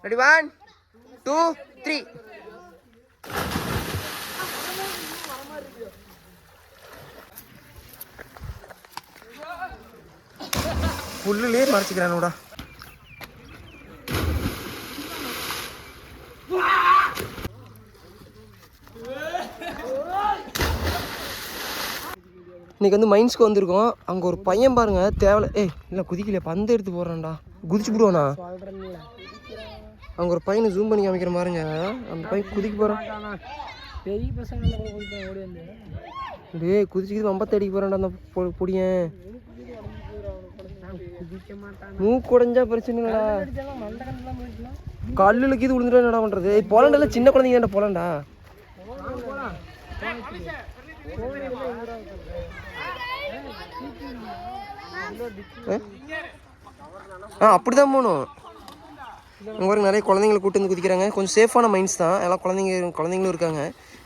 Ready 1 2 3. புல்லுலே மறைச்சிக்கிறானோடா. இன்னைக்கு வந்து மைன்ஸ்க்கு வந்திருக்கோம். அங்கே ஒரு பையன் பாருங்க தேவையில்ல. இல்லை குதிக்கலையா, பந்து எடுத்து போடுறான்டா. குதிச்சு போடுவானா? அங்கே ஒரு பையனை ஜூம் பண்ணி காமிக்கிற பாருங்க. அந்த பையன் குதிக்க போகிறான். பெரிய பசங்க டேய் குதிச்சுக்கிது வம்பத்தை அடிக்க போகிறான்டா அந்த பொடியன். மூக்கு உடைஞ்சா பிரச்சனை இல்லடா. கல்லுல கீது விழுந்துட்டா என்னடா பண்ணுறது? போலாண்டெல்லாம் சின்ன குழந்தைங்க தான்டா போலாண்டா. அப்படிதான் போகணும். உங்க பாருங்க நிறைய குழந்தைங்களை கூட்டு வந்து குதிக்கிறாங்க. கொஞ்சம் சேஃபான மைண்ட்ஸ் தான் எல்லாம். குழந்தைங்களும் இருக்காங்க,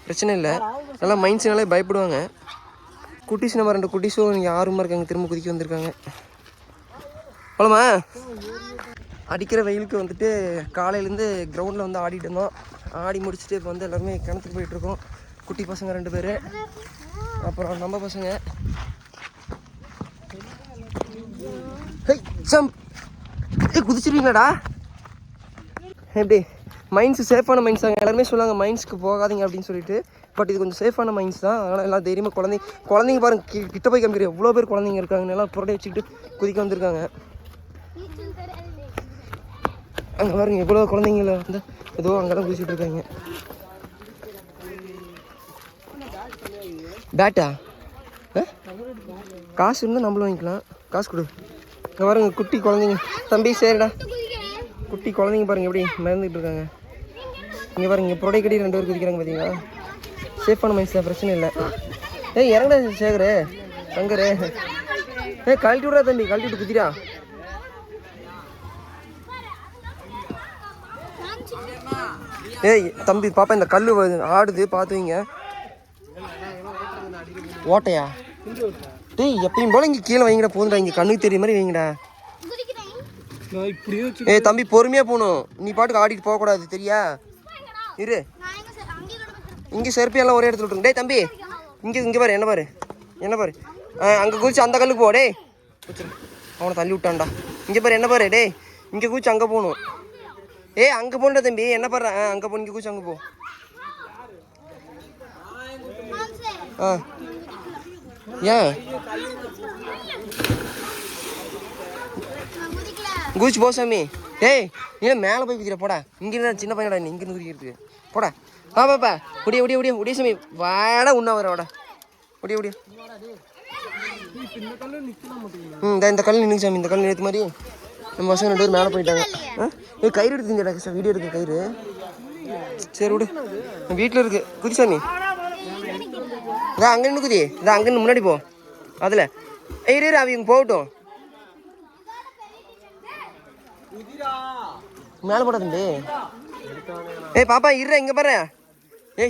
பிரச்சனை இல்லை. நல்லா மைண்ட்ஸ்னாலே பயப்படுவாங்க. குட்டிஸ் நம்ம 2 குட்டிஸும் நீங்கள் ஆர்வமாக இருக்காங்க, திரும்ப குதிக்க வந்திருக்காங்க. போலாமா? அடிக்கிற வெயிலுக்கு வந்துட்டு காலையிலேருந்து கிரவுண்டில் வந்து ஆடிட்டு இருந்தோம். ஆடி முடிச்சுட்டு இப்போ வந்து எல்லாருமே கிணத்துக்கு போயிட்டுருக்கோம். குட்டி பசங்க 2 பேர், அப்புறம் நம்ம பசங்க. குதிச்சிருவீங்களாடா? எப்படி மைண்ட்ஸு சேஃபான மைண்ட்ஸ் தாங்க. எல்லாருமே சொல்லுவாங்க மைண்ட்ஸ்க்கு போகாதீங்க அப்படின்னு சொல்லிட்டு. பட் இது கொஞ்சம் சேஃபான மைண்ட்ஸ் தான். அதனால் எல்லாம் தைரியமாக குழந்தைங்க பாருங்க கிட்ட போய் காமிக்கிறேன். எவ்வளோ பேர் குழந்தைங்க இருக்காங்க. எல்லாம் புரட்டை வச்சுக்கிட்டு குதிக்க வந்திருக்காங்க. அங்கே பாருங்க எவ்வளோ குழந்தைங்கள வந்து ஏதோ அங்கெல்லாம் குதிச்சுட்டு இருக்காங்க. பேட்டா காசு இருந்தால் நம்மளும் வாங்கிக்கலாம். காசு கொடு. இங்கே பாருங்க குட்டி குழந்தைங்க. தம்பி சரிடா. குட்டி குழந்தைங்க பாருங்க எப்படி மறந்துக்கிட்டு இருக்காங்க. இங்கே பாருங்க புரடை கட்டி 2 பேர் குதிக்கிறாங்க பார்த்தீங்களா? சேஃபான மைண்ட்ஸ் தான், பிரச்சனை இல்லை. இறங்கடா சேகரு சங்கரு. கழட்டி விட்றா தம்பி, கழட்டி விட்டு குதிரா. தம்பி பாப்பா இந்த கல் ஆடுது பார்த்து வைங்க. ஓட்டையா? எப்பயும் போல இங்கே கீழே வைங்கடா. போதுடா, இங்கே கண்ணுக்கு தெரிய மாதிரி வைங்கடா. தம்பி பொறுமையாக போகணும். நீ பாட்டுக்கு ஆடிட்டு போகக்கூடாது, தெரியா? இரு, இங்கே செருப்பியெல்லாம் ஒரே இடத்துல விட்டுருங்க. தம்பி இங்கே பாரு, என்ன பாரு. அங்கே குதிச்சு அந்த கல்லுக்கு போ. டேய் அவனை தள்ளி விட்டான்டா. இங்கே பாரு, என்ன பாரு. டேய் இங்கே குதிச்சு அங்கே போகணும். அங்கே போகணுடா தம்பி. என்ன பாரு, அங்கே போ. இங்கே குதிச்சு அங்கே போ. ஏன் குதிச்சு போ சாமி. நீ மேலே போய் குதிக்கிற போடா. இங்கே சின்ன பையனடா, நீ இங்கேருந்து குதிக்கிறதுக்கு போடா. பாப்பா ஒடிய சாமி. வாடா உண்ணா வர வாடா. ஒடிய இந்த கல் நின்று சாமி. இந்த கல் நேற்று மாதிரி நம்ம பசங்க 2 பேர் மேலே போயிட்டாங்க. கயிறு எடுத்துங்கடா சார், வீடியோ எடுக்க கயிறு. சரி விடு, வீட்டில் இருக்கு. குதி சாமி. அங்கே நின்று குதி. அங்கே நின்று முன்னாடி போ. அதில் அவங்க போகட்டும். மேலே போடா தம்பி. பாப்பா இருற, இங்கே பாரு.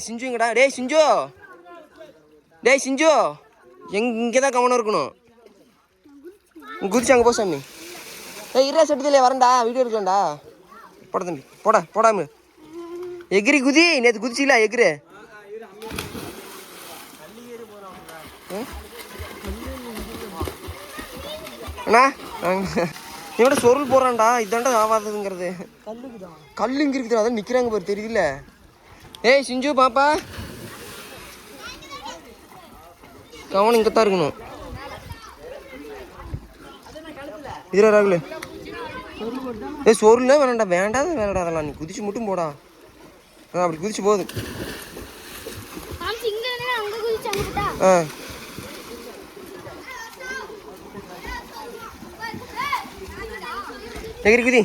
சிஞ்சு இங்கடா. சிஞ்சு இங்கே தான் கவனம் இருக்கணும். குதிச்சு அங்கே போ சாமி. இருறா செட்டுதில்லையா, வரேன்டா, வீடியோ எடுக்கலாம்டா. போட தம்பி, போடாம எகிரி குதி. நேற்று குதிச்சிங்களா எகிரு? அண்ணா இவட சொருள் போடுறான்டா. இதாண்டா ஆகாததுங்கிறது. கல் இங்கே இருக்குது, அதான் நிற்கிறாங்க பாரு, தெரியுதுல்ல? சிஞ்சு பாப்பா கவனம் இங்கே தான் இருக்கணும். இதுரா ராகுல. சொருள் வேண்டாம் அதெல்லாம். நீ குதிச்சு மட்டும் போடா. அப்படி குதிச்சு போகுது. எகிரி குதி.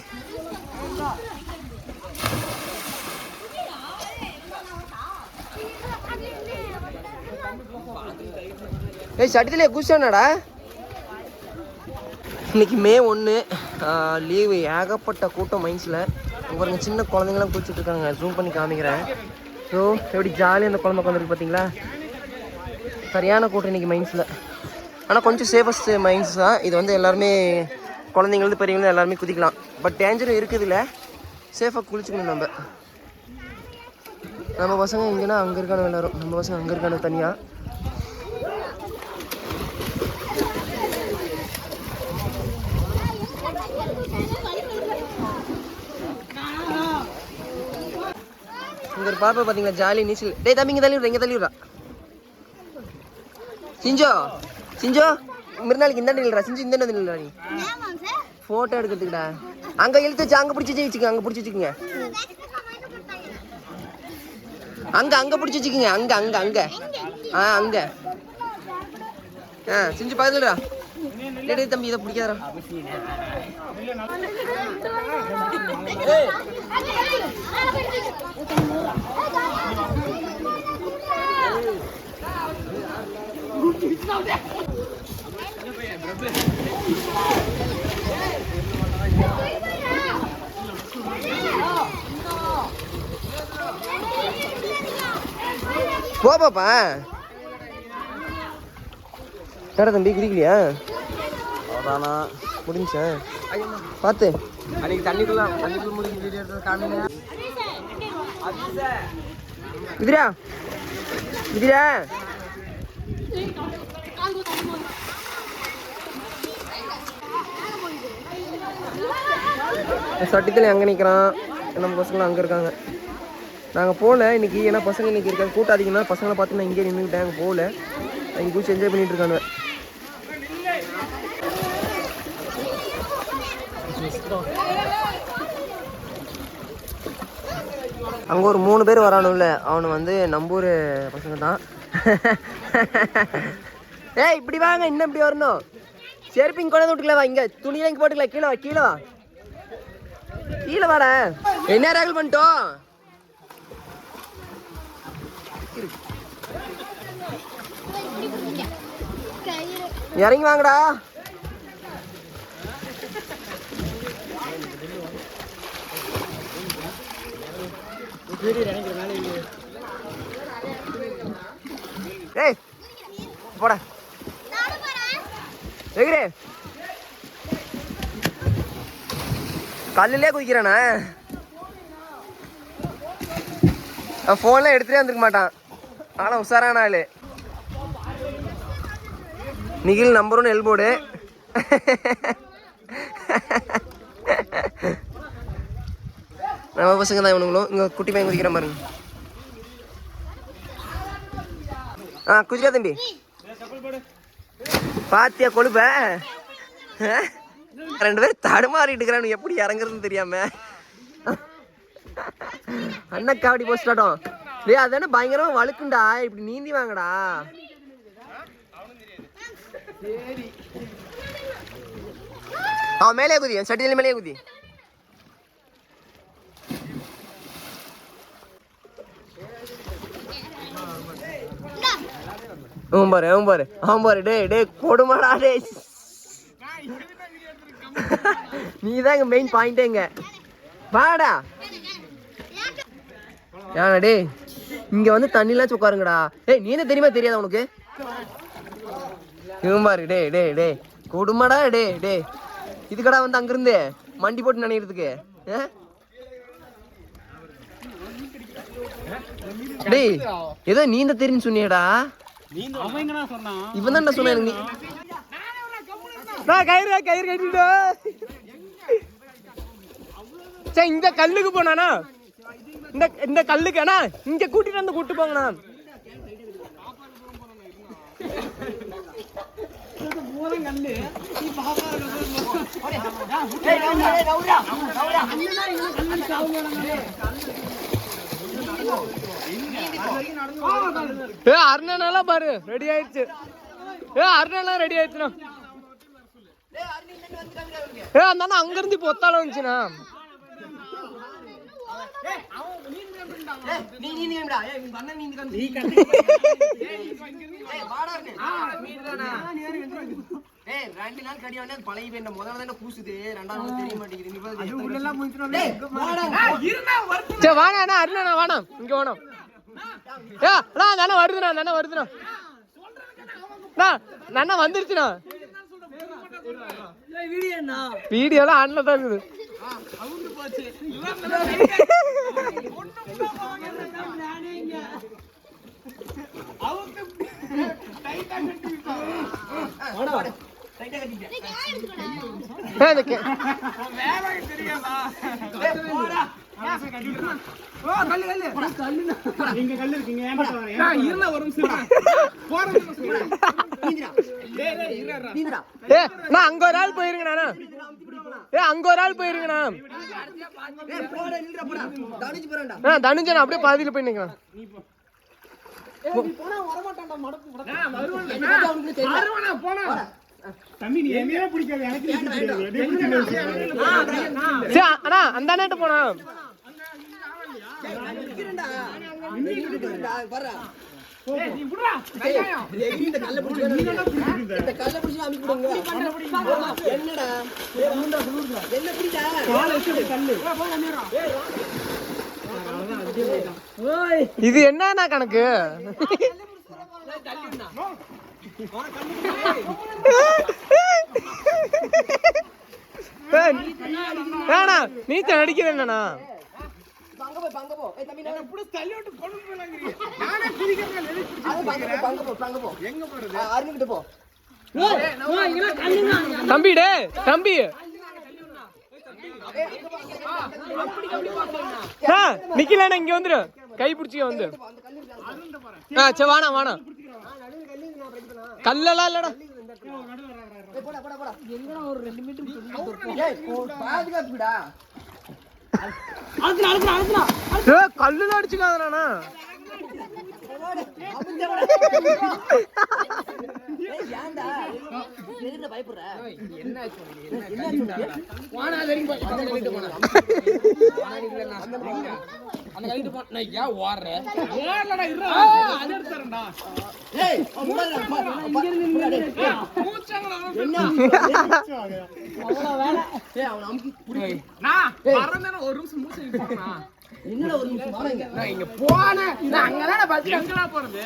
சட்டத்திலே குதிச்சானாடா. இன்னைக்கு மே 1 லீவு. ஏகப்பட்ட கூட்டம் மைன்ஸில். பாருங்க சின்ன குழந்தைங்களாம் குதிச்சுட்டு இருக்காங்க. ஜூம் பண்ணி காமிக்கிறேன். ஸோ எப்படி ஜாலியாக அந்த குழந்தை உட்காந்துருக்கு பார்த்தீங்களா? சரியான கூட்டம் இன்றைக்கி மைன்ஸில். ஆனால் கொஞ்சம் சேஃபஸ்ட் மைன்ஸ் தான் இது. வந்து எல்லாருமே குழந்தைங்களுக்கு பெரியவங்களும் எல்லாருமே குதிக்கலாம். பட் டேஞ்சரும் இருக்குது இல்லை. சேஃபாக குளிச்சுக்கணும் நம்ம பசங்க இங்கேனா அங்கே இருக்கான எல்லாரும், நம்ம பசங்க அங்கே இருக்கான தனியாக. இங்கே ஒரு பாப்பா பார்த்தீங்களா ஜாலி நீச்சல். டேய் தம்பி இங்கே தள்ளி விட்றா, இங்கே தள்ளி விட்றா. சிஞ்சோ மிருநாளைக்கு இந்த நில்றா. சிஞ்சு இந்த நில்றா. நீ ஃபோட்டோ எடுக்கிறதுக்குடா. அங்கே இழுத்து வச்சு அங்கே பிடிச்சி வச்சுக்கோங்க, அங்கே பிடிச்சி வச்சுக்கோங்க. அங்கே பிடிச்சி வச்சுக்கோங்க. அங்கே அங்கே சிஞ்சு பார்த்துடா. டேய் தம்பி இதை பிடிக்காதா. போப்பாப்பா. கடை தம்பி குதிக்கலையா? அதானா முடிஞ்சா பார்த்து அன்னைக்கு தண்ணிக்குள்ள முடிஞ்சு வீடியோ எடுத்து காமிங்க. இதுரா சட்டித்தலை அங்கே நிற்கிறான். நம்ம பசங்களும் அங்கே இருக்காங்க. நாங்கள் போகல இன்னைக்கு, ஏன்னா பசங்க இன்னைக்கு இருக்காங்க. கூட்டம் அதிகமாக பசங்களை பார்த்து நான் இங்கே நின்றுக்கிட்டேன். அங்கே போகல, இங்கே குச்சி என்ஜாய் பண்ணிட்டு இருக்காங்க. அங்கே ஒரு 3 பேர் வரானுல்ல, அவனு வந்து நம்பூர் பசங்க தான். ஏய் இப்படி வாங்க, இன்னும் இப்படி வரணும். செருப்பிங்க கொண்டு விட்டுக்கல. வா இங்கே துணியெல்லாம் இங்கே போட்டுக்கல. கீழே வாடா. என்ன ரேகல் பண்ணிட்டோம். இறங்கி வாங்கடா. ஏய் போடா எகிரே. கல்லுலே குதிக்கிறானா? ஃபோன்லாம் எடுத்துகிட்டே வந்துருக்க மாட்டான். ஆனால் உஷாரான ஆள். Nikhil number 1 L board. நம்ம பசங்க தான் இவனுங்களும். இங்கே குட்டி பையன் குதிக்கிற பாருங்க. குதிக்கா தம்பி. பாத்தியா கொழுப்ப? 2 பேரும் தடுமாறிட்டு இருக்கிறானு, எப்படி இறங்குறதுன்னு தெரியாம. அண்ணக்கா அப்படி போஸ்டாட்டம். டேய் அதானே பயங்கரமா வழுக்குண்டா. இப்படி நீந்தி வாங்கடா. அவன் மேலே குதி, சட்டியில் மேலே குதி. அவன் பாரு. டே கொடுமாடா. டே நீதான் இங்க மெயின் பாயிண்டே. இங்க வாடா. ஏன்னா டே இங்க வந்து தண்ணிலாம் உட்காருங்கடா. ஏய் நீ என்ன தெரியுமா தெரியாதா உனக்கு? இவன் பாரு. டே கொடுமாடா. டே இதுக்கடா வந்து அங்கிருந்து மண்டி போட்டு நினைக்கிறதுக்கு. டேய் ஏதோ நீந்த தெரியுன்னு சொன்னியடா. இவன் தான் சொன்ன எனக்கு. கயிறு கட்டிட்டு இந்த கல்லுக்கு போனானா? இந்த கல்லுக்கு அண்ணா இங்க கூட்டிட்டு வந்து கூட்டு போங்கண்ணா. அருணாலாம் பாரு ரெடி ஆயிடுச்சு. அருணாலாம் ரெடி ஆயிடுச்சுண்ணா. அந்த அங்க இருந்து பொத்தாலும் வந்துச்சுண்ணா. வந்துருச்சுண்ணா. வீடியோலாம் ஆன்ல தான் இருக்குது. அங்க ஒரு ஆள் போயிருங்கண்ணா. அங்க ஒரு ஆள் போயிருங்கண்ணா. தனுஜன் அப்படியே பாதியில போய் நிக்கலாம். அண்ணா அந்த அண்ணாட்ட போனா இது என்ன கணக்கு? நீச்சல் அடிக்கிறது என்னண்ணா? தம்பிடே தம்பி நிக்கலண்ணா, இங்க வந்துரு, கை பிடிச்சிக்க வந்து. சரி வாணா வாணா, கல்லெல்லாம் இல்லடா. கல்லுல அடிச்சுக்காதண்ணா.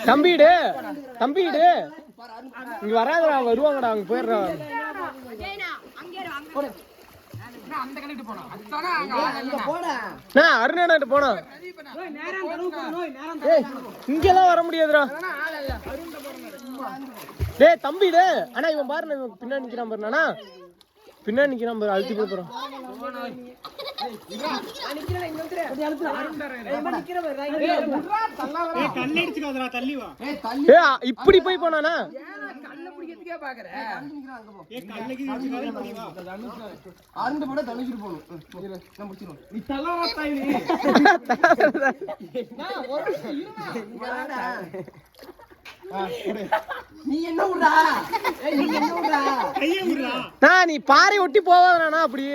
தம்பிடு தம்பிடு இங்க வராதடா, வருவாங்கடா, அவங்க போயிடுறா. அருணாட்டு போனா இங்கெல்லாம் வர முடியாதுடா. டேய் தம்பிடு, ஆனா இவன் பாரு, பின்னாடி நிக்கிறான் பாருண்ணா, பின்னாடி நிக்கிறான் பாரு, அழுத்தி போறோம். இப்படி போய் போனானா? நீ பாறை ஒட்டி போவாதா? அப்படி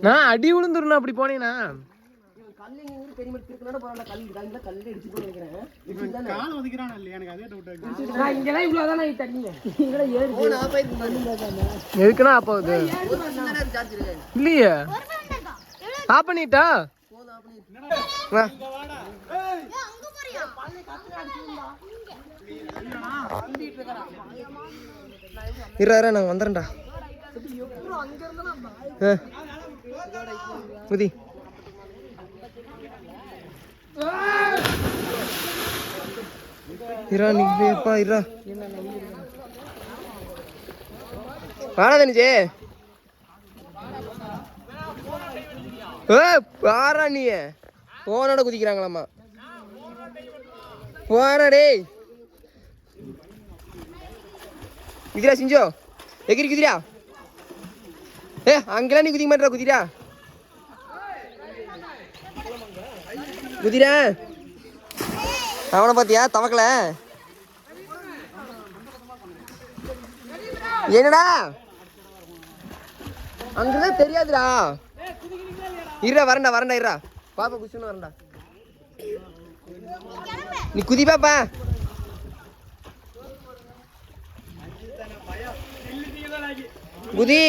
நான் அடி விழுந்துருந்தா அப்படி போனீங்கன்னா. எதுக்குன்னா அப்ப இல்லையே ஆப் பண்ணிட்டா நாங்க வந்துடுறேன்டா. முதி இரா நீப்பா இரா வாடா தனிச்சே. பாரா நீ போனோட குதிக்கிறாங்களாம்மா, போறா டேய். குதிரா சிஞ்சோ, எகிரி குதிரா. அங்கெல்லாம் நீ குதிக்க மாட்டா, குதிரா குதிரா. அவனை பாத்தியா தவக்கல? என்னடா அங்கதான் தெரியாதுடா. இருடா வரண்டா வரண்டா, இருடா பாப்பா குஷன் வரண்டா. நீ குதி பாப்பா. குதி.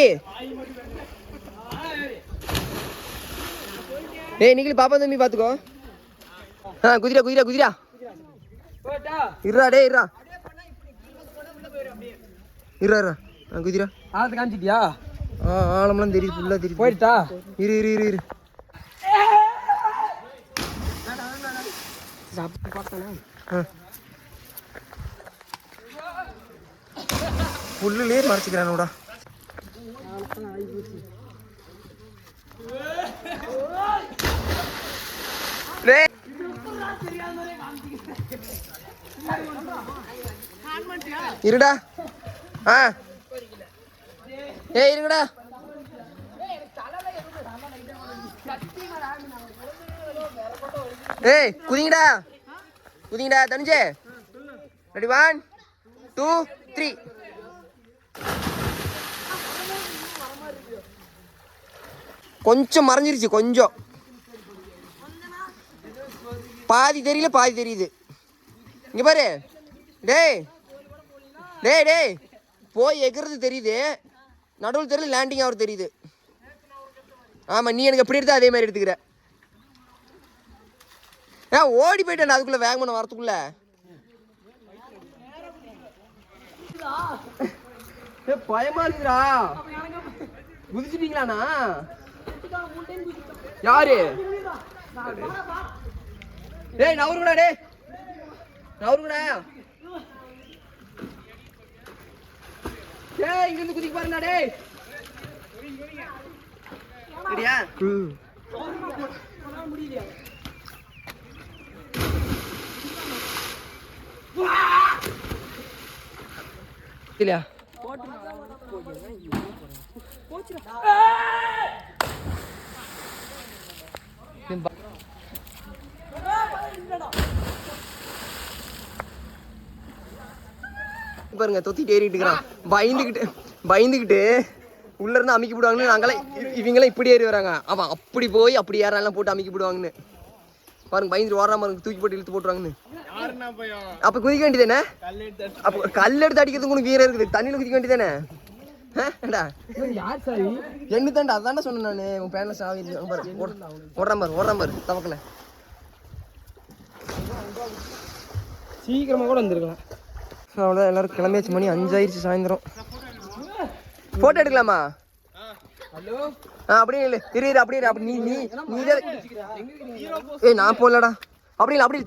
ஏய் நிக்கில் பாப்பா தம்பி பாத்துக்கோ. குதிரா குதிரா குதிரா. இருடா டே இருடா இருடா இருடா. குதிரா. ஆழத்தை காமிச்சிட்டியா? ஆழம்லாம் தெரியுது, ஃபுல்லாக தெரியுது. போயிட்டா? இரு இரு இரு இரு. புல்லுலேயே மறைச்சிக்கிறானோடா. இருடா. இருங்கடா. குதிங்கடா குதிங்கடா. தனிஞ்சே ரெடி 1 2 3. கொஞ்சம் மறைஞ்சிருச்சு, கொஞ்சம் பாதி தெரியல, பாதி தெரியுது. இங்க பாரு. டேய் டேய் டேய், போய் எகிறது தெரியுது, நடுவில் தெரியல, லேண்டிங் ஆகிறது தெரியுது. ஆமாம், நீ எனக்கு எப்படி எடுத்தா அதே மாதிரி எடுத்துக்கிற. ஓடி போயிட்டேன் அதுக்குள்ள, வேகமான வரத்துக்குள்ள. பயமா இருக்குடா. குதிச்சுட்டீங்களாண்ணா? யாரு? டேய் நவருங்கடா, டேய் நவருங்கடா. டேய் இங்க இருந்து குதிக்க பாருங்கடா. டேய் சரியா? இல்லையா? பாருங்க, தொத்திட்டு ஏறிட்டு இருக்கிறான். பயந்துக்கிட்டு உள்ள இருந்து அமைக்கி போடுவாங்கன்னு நாங்களாம், இவங்களாம் இப்படி ஏறி வராங்க. அவன் அப்படி போய் அப்படி ஏறாலாம் போட்டு அமைக்கி போடுவாங்கன்னு பாருங்க. பயந்துட்டு ஓடுறாம பாருங்க, தூக்கி போட்டு இழுத்து போட்டுருவாங்கன்னு. அப்ப குதிக்க வேண்டியதானே? அப்ப கல் எடுத்து அடிக்கிறதுக்கு உனக்கு வீரம் இருக்குது, தண்ணியில குதிக்க வேண்டியதானே? என்ன தாண்டா, அதான்டா சொன்னேன் நானு. உன் பேன்ல சாவி ஓடுறான் பாரு தவக்கல. சீக்கிரமா கூட வந்துருக்கலாம். அவ்வளோதான், எல்லாரும் கிளம்பியாச்சு. மணி 5 ஆயிடுச்சு சாயந்தரம். போட்டோ எடுக்கலாமா? அப்படியே இல்லை, இரு அப்படியே அப்படி நீ நான் போடலடா. அப்படி இல்லை, அப்படி